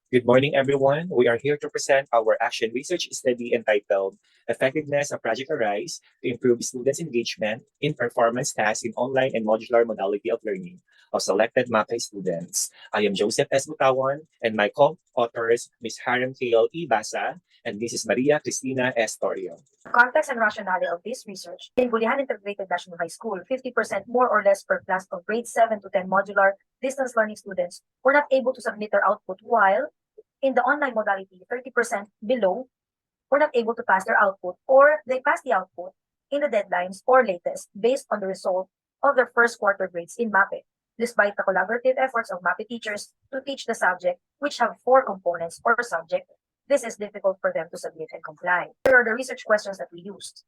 Good morning, everyone. We are here to present our action research study entitled Effectiveness of Project Arise to Improve Students' Engagement in Performance Tasks in Online and Modular Modality of Learning of Selected MAPE Students. I am Joseph S. Butawan, and my co-authors, Ms. Haram Kale E. Basa and Mrs. Maria Cristina S. Torrio. Context and rationale of this research. In Bulihan Integrated National High School, 50% more or less per class of grades 7 to 10 modular distance learning students were not able to submit their output, while in the online modality, 30% below were not able to pass their output, or they passed the output in the deadlines or latest based on the result of their first quarter grades in MAPE, despite the collaborative efforts of MAPE teachers to teach the subject, which have 4 components or subject. This is difficult for them to submit and comply. Here are the research questions that we used.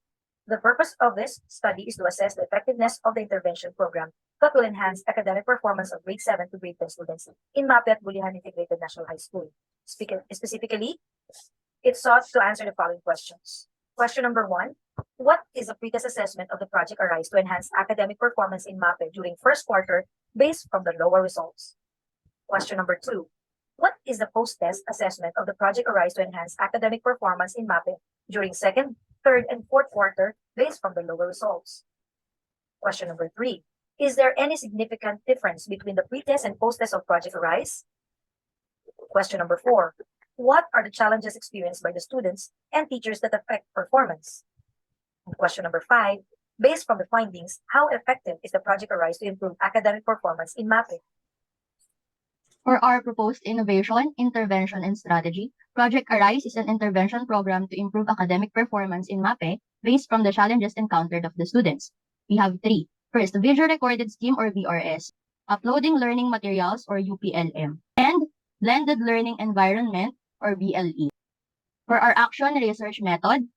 The purpose of this study is to assess the effectiveness of the intervention program that will enhance academic performance of grade 7 to grade 10 students in MAPE at Bulihan Integrated National High School. Specifically, it sought to answer the following questions. Question number 1, what is the pretest assessment of the Project Arise to enhance academic performance in MAPE during first quarter based from the lower results? Question number 2, what is the post-test assessment of the Project Arise to enhance academic performance in MAPE during second, third, and fourth quarter based from the lower results? Question number 3, is there any significant difference between the pre-test and post-test of Project Arise? Question number 4, what are the challenges experienced by the students and teachers that affect performance? And question number 5, based from the findings, how effective is the Project Arise to improve academic performance in MAPE? For our proposed innovation, intervention, and strategy, Project Arise is an intervention program to improve academic performance in MAPE based from the challenges encountered of the students. We have 3. First, Video Recorded Scheme or VRS, Uploading Learning Materials or UPLM, and Blended Learning Environment or BLE. For our action research method,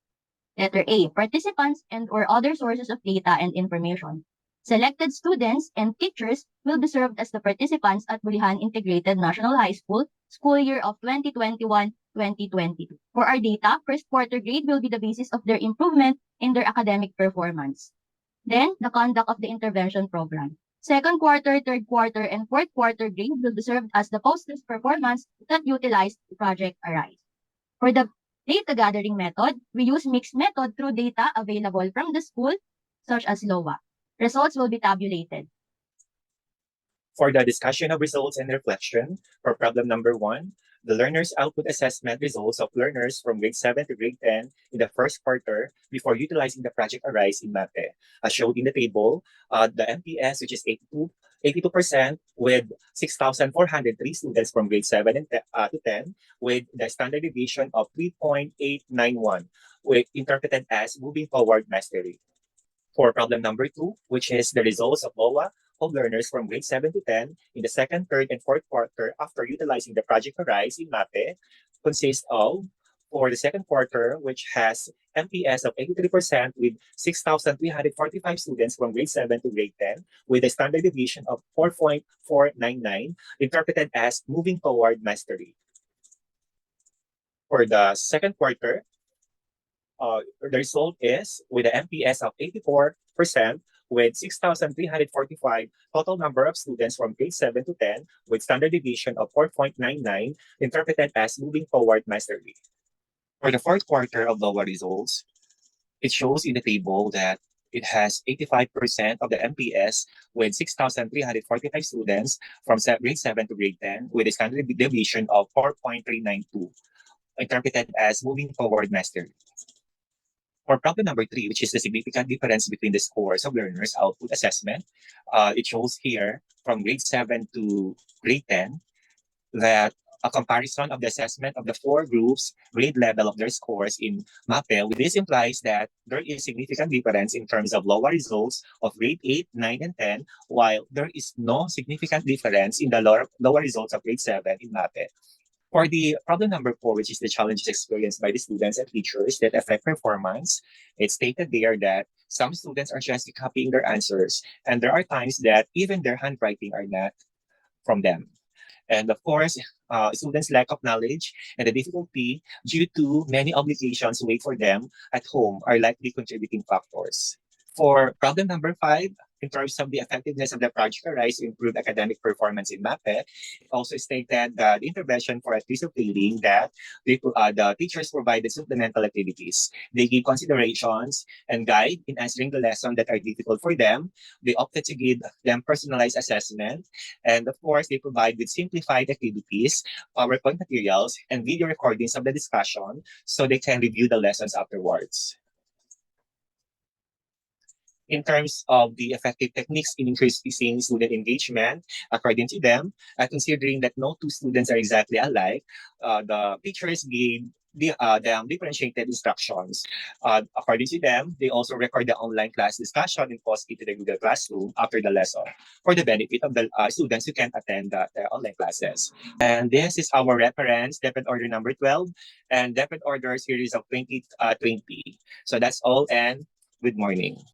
letter A, participants and or other sources of data and information. Selected students and teachers will be served as the participants at Bulihan Integrated National High School, school year of 2021-2022. For our data, first quarter grade will be the basis of their improvement in their academic performance. Then, the conduct of the intervention program. Second quarter, third quarter, and fourth quarter grade will be served as the post-test performance that utilized Project Arise. For the data gathering method, we use mixed method through data available from the school, such as LOA. Results will be tabulated. For the discussion of results and reflection, for problem number 1, the learners' output assessment results of learners from grade 7 to grade 10 in the first quarter before utilizing the Project Arise in MAPE. As shown in the table, the MPS, which is 82% with 6,403 students from grade 7 to 10 with the standard deviation of 3.891, interpreted as moving forward mastery. For problem number 2, which is the results of LOA of learners from grade 7 to 10 in the second, third, and fourth quarter after utilizing the Project Arise in MAPE, consists of, for the second quarter, which has MPS of 83% with 6,345 students from grade 7 to grade 10 with a standard deviation of 4.499, interpreted as moving toward mastery. For the second quarter, the result is with an MPS of 84% with 6,345 total number of students from grade 7 to 10 with standard deviation of 4.99, interpreted as moving forward mastery. For the fourth quarter of LOA results, it shows in the table that it has 85% of the MPS with 6,345 students from grade 7 to grade 10 with a standard deviation of 4.392, interpreted as moving forward mastery. For problem number 3, which is the significant difference between the scores of learners' output assessment, it shows here from grade 7 to grade 10 that a comparison of the assessment of the 4 groups' grade level of their scores in MAPE. This implies that there is significant difference in terms of lower results of grade 8, 9, and 10, while there is no significant difference in the lower results of grade 7 in MAPE. For the problem number 4, which is the challenges experienced by the students and teachers that affect performance, it's stated there that some students are just copying their answers, and there are times that even their handwriting are not from them. And of course, students' lack of knowledge and the difficulty due to many obligations wait for them at home are likely contributing factors. For problem number 5, In terms of the effectiveness of the Project Arise to improve academic performance in MAPE, it also stated that the intervention for at least of failing that the teachers provided supplemental activities. They gave considerations and guide in answering the lesson that are difficult for them. They opted to give them personalized assessment. And of course, they provide with simplified activities, PowerPoint materials, and video recordings of the discussion so they can review the lessons afterwards. In terms of the effective techniques in increasing student engagement, according to them, considering that no two students are exactly alike, the teachers gave them differentiated instructions. According to them, they also record the online class discussion and post it to the Google Classroom after the lesson for the benefit of the students who can't attend the online classes. And this is our reference, Depth Order number 12, and Depth Order series of 2020. So that's all, and good morning.